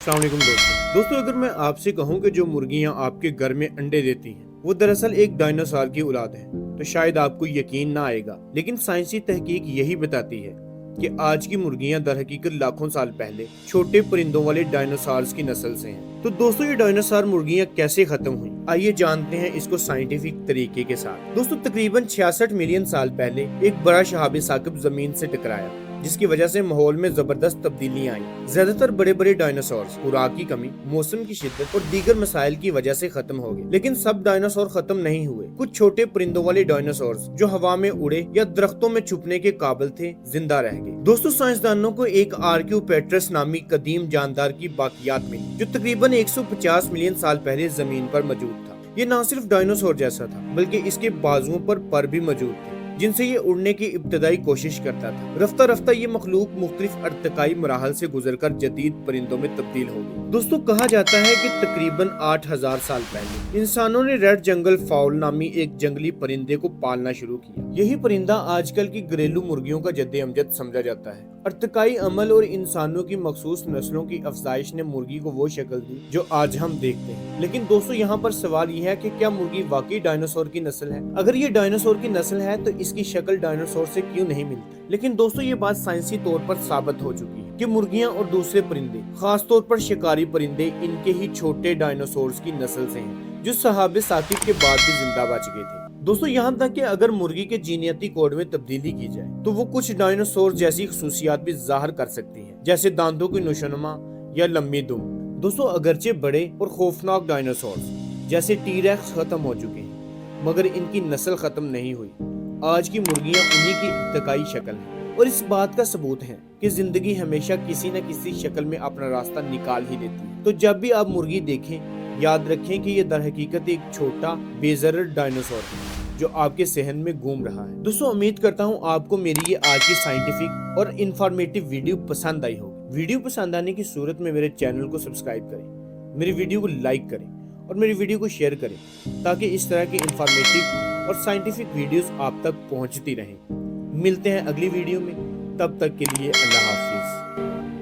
अस्सलाम वालेकुम दोस्तों अगर मैं आपसे कहूं कि जो मुर्गियां आपके घर में अंडे देती हैं वो दरअसल एक डायनासोर की औलाद है तो शायद आपको यकीन ना आएगा, लेकिन साइंसी तहकीक यही बताती है कि आज की मुर्गियां दरहकीकत लाखों साल पहले छोटे परिंदों वाले डायनासोर्स की नस्ल से हैं। तो दोस्तों ये डायनासोर मुर्गियां कैसे खत्म हुई, आइए जानते हैं इसको साइंटिफिक तरीके के साथ। दोस्तों तकरीबन 66 मिलियन साल पहले एक बड़ा शहाब साकिब जमीन से टकराया, जिसकी वजह से माहौल में जबरदस्त तब्दीलियां आई। ज्यादातर बड़े बड़े डायनासोर्स खुराक की कमी, मौसम की शिद्दत और दीगर मसाइल की वजह से खत्म हो गए, लेकिन सब डायनासोर खत्म नहीं हुए। कुछ छोटे परिंदों वाले डायनासोर्स जो हवा में उड़े या दरख्तों में छुपने के काबिल थे जिंदा रह गए। दोस्तों साइंसदानों को एक आर्क्योपेट्रस नामी कदीम जानदार की बाकियात मिली जो तकरीबन 150 मिलियन साल पहले जमीन पर मौजूद था। ये न सिर्फ डायनासोर जैसा था बल्कि इसके बाजुओं पर पर भी मौजूद थे जिनसे ये उड़ने की इब्तदाई कोशिश करता था। रफ्ता रफ्ता ये मखलूक मुख्तलिफ अर्तकाई मराहल से गुजरकर जदीद परिंदों में तब्दील हो गई। दोस्तों कहा जाता है कि तकरीबन 8000 साल पहले इंसानों ने रेड जंगल फाउल नामी एक जंगली परिंदे को पालना शुरू किया। यही परिंदा आजकल की घरेलू मुर्गियों का जद्दे अमजद समझा जाता है। अर्तकाई अमल और इंसानों की मखसूस नस्लों की अफजाइश ने मुर्गी को वो शक्ल दी जो आज हम देखते हैं। लेकिन दोस्तों यहाँ पर सवाल यह है कि क्या मुर्गी वाकई डायनासोर की नस्ल है? अगर ये डायनासोर की नस्ल है तो इसकी शक्ल डायनासोर से क्यों नहीं मिलती? लेकिन दोस्तों ये बात साइंसी तौर पर साबित हो चुकी है कि मुर्गियां और दूसरे परिंदे, खास तौर पर शिकारी परिंदे, इनके ही छोटे डायनासोर्स की नस्ल से हैं जो शहाब साकिब के बाद भी जिंदा बच गए थे। दोस्तों यहाँ तक कि अगर मुर्गी के जीनियती कोड में तब्दीली की जाए तो वो कुछ डायनासोर जैसी खसूसियात भी जाहिर कर सकती है, जैसे दांतों की नशोनुमा या लंबी दुम। दोस्तों अगरचे बड़े और खौफनाक डायनासोर जैसे टी-रेक्स खत्म हो चुके हैं मगर इनकी नस्ल खत्म नहीं हुई। आज की मुर्गियां उन्हीं की इब्तदाई शक्ल है और इस बात का सबूत है कि जिंदगी हमेशा किसी न किसी शक्ल में अपना रास्ता निकाल ही लेती है। तो जब भी आप मुर्गी देखें याद रखें कि ये दरहकीकत एक छोटा बेजर डायनासोर है जो आपके सहन में घूम रहा है। दोस्तों उम्मीद करता हूँ आपको मेरी ये आज की साइंटिफिक और इंफॉर्मेटिव वीडियो पसंद आई होगी। वीडियो पसंद आने की सूरत में मेरे चैनल को सब्सक्राइब करें, मेरी वीडियो को लाइक करें और मेरी वीडियो को शेयर करें ताकि इस तरह की इंफॉर्मेटिव और साइंटिफिक वीडियोस आप तक पहुंचती रहें। मिलते हैं अगली वीडियो में, तब तक के लिए अल्लाह हाफिज।